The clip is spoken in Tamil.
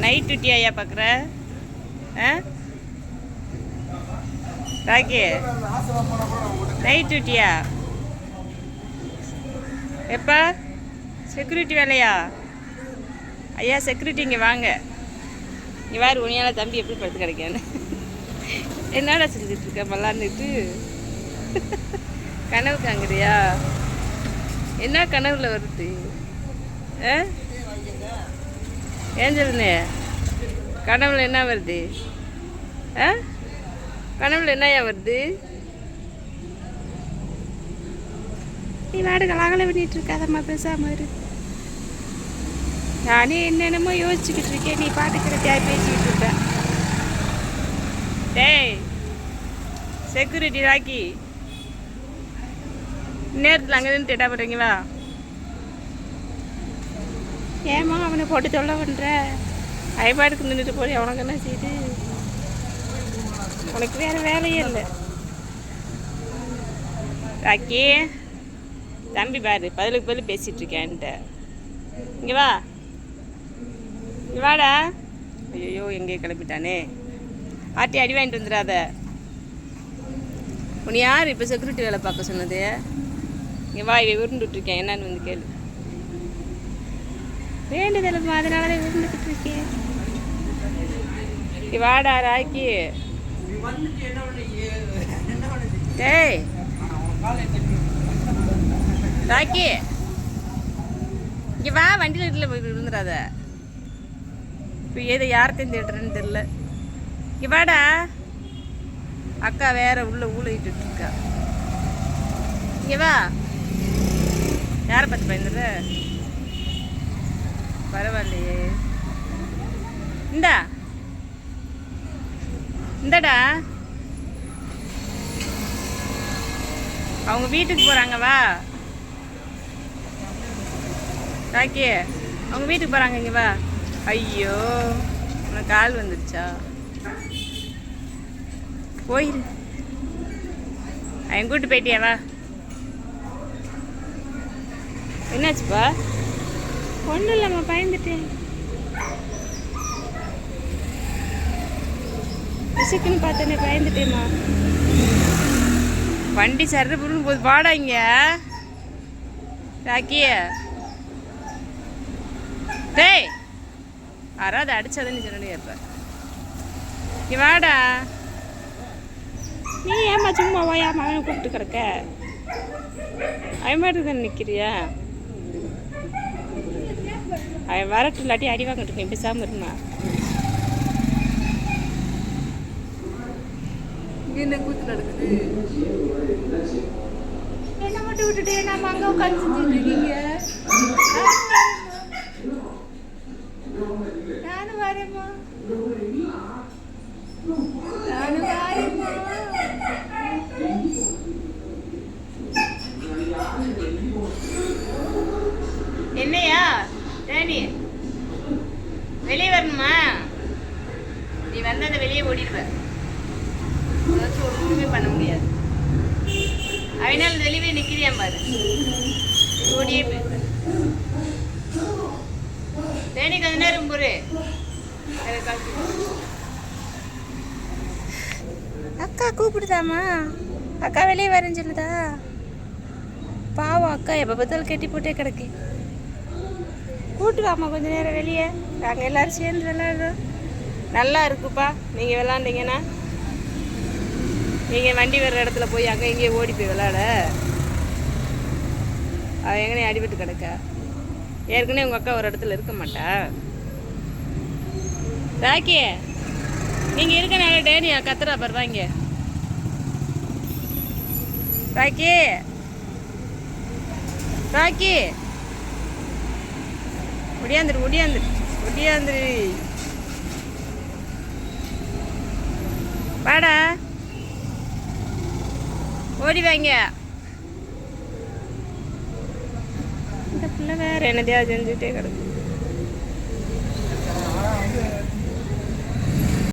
நைட் டியூட்டியா பார்க்குற? ராக்கி நைட் டியூட்டியா? எப்போ செக்யூரிட்டி வேலையா? ஐயா செக்யூரிட்டி இங்கே வாங்க. இங்கே வேறு உனியால் தம்பி எப்படி படுத்து கிடைக்கான்னு என்னடா செஞ்சிட்ருக்க மல்லான்னுட்டு கனவு காங்குறியா? என்ன கனவுல வருது? ஏஞ்சல்னே கனவுல என்ன வருது? கனவுல என்னையா வருது? நீ வாடு கலாகலை பண்ணிட்டு இருக்காதம்மா, பேசாம இரு. நானே என்னென்னமோ யோசிச்சுக்கிட்டு இருக்கேன், நீ பாட்டுக்கிறதையா பேசிக்கிட்டு இருப்பேன். டேய் செக்யூரிட்டி ராக்கி, நேரத்தில் அங்கே இருந்து தேட்டா போடுறீங்களா? ஏமா அவனை போட்டு தொல்லை பண்ணுற? ஐபாடுக்கு நின்றுட்டு போய் அவனுக்கு என்ன செய்யுது? உனக்கு வேறு வேலையே இல்லை. ராக்கி தம்பி பாரு, பதிலுக்கு பதில் பேசிகிட்டு இருக்கேன்ட்ட. இங்கே வா, இங்கே வாடா. ஐயோ எங்கே கிளம்பிட்டானே. ஆட்டி அடி வாங்கிட்டு வந்துடாத. உன்னை யார் இப்போ செக்யூரிட்டி வேலை பார்க்க சொன்னது? இங்கே வா, இவை உருண்டுட்ருக்கேன், என்னன்னு வந்து கேளு. வேண்டுதலம்மா, அதனால தான் உருண்டுக்கிட்டு இருக்கேன். இங்கே வாடா ராக்கி. டேய் ராக்கி இங்கே வா, வண்டியில் வீட்டில் போய் இருந்துடாத. இப்போ எதை யார்கிட்டையும் தேடுறேன்னு தெரில. இங்கே வாடா. அக்கா வேற உள்ள ஊழிட்டு இருக்கா. இங்கே வா. யாரை பார்த்து பயந்துடுற? பரவாயில்லையே. இந்தடா அவங்க வீட்டுக்கு போகிறாங்க, வா ராக்கி. அவங்க வீட்டுக்கு போகிறாங்க, இங்கே வா. ஐயோ உனக்கு கால் வந்துருச்சா? போயிரு. அவன் கூப்பிட்டு போயிட்டியா? வா. என்னாச்சுப்பா? ஒன்றும் இல்லைம்மா, பயந்துட்டேன். விசுக்குன்னு பார்த்தேனே, பயந்துட்டேம்மா. வண்டி சர்ற புருன்னு போது. வாடா இங்க ராக்கிய. டேய் யாராவது அடிச்சதுன்னு சொன்னே இருப்ப. இங்க வாடா. நீ ஏமா சும்மா வாயா மகனை கூப்பிட்டு கிடக்க? அவன் மாதிரி தானே நிற்கிறியா? அவன் வரட்டு, இல்லாட்டி அடி வாங்கிட்டு இருக்கேன், பேசாமல் இருமா. என்ன கூத்து நடக்குது? என்ன மட்டும் விட்டுட்டு நம்ம அங்கே உட்காந்து செஞ்சுட்டு இருக்கீங்க? நானும் வரேம்மா, நானும் வரேம்மா. என்னையா டேனி வெளியே வரணுமா? நீ வந்து அந்த வெளியே ஓடிடுவ. ஏதாச்சும் ஒன்றுமே பண்ண முடியாது. அவனால் வெளியே நிற்கிறியான் பாரு, ஓடியே போயிருப்பேன். தேனிக்கு அது நேரம் போரு. அக்கா கூப்பிடுதாம்மா? அக்கா வெளியே வரேன்னு சொல்லுதா? பாவம் அக்கா எப்போ பார்த்தாலும் கெட்டி போட்டே கிடக்கு. கூட்டு வாம்மா கொஞ்ச நேரம் வெளியே, நாங்கள் எல்லோரும் சேர்ந்து விளாட்றோம். நல்லா இருக்குப்பா. நீங்கள் விளாண்டிங்கன்னா நீங்கள் வண்டி வர்ற இடத்துல போய் அங்கே இங்கேயே ஓடி போய் விளாட. அவள் எங்கனே அடிபட்டு கிடக்க. ஏற்கனவே உங்கள் அக்கா ஒரு இடத்துல இருக்க மாட்டா. ராக்கி நீங்கள் இருக்கனால டேனியா கத்துறா பரவாங்க. ராக்கி ராக்கி ஒடியாந்துரு, ஒடியாந்துரு, ஒடியாந்துரு. வாடா, ஓடி வாங்க. இந்த பிள்ளை வேற என்னதையா செஞ்சுட்டே கிடக்கு.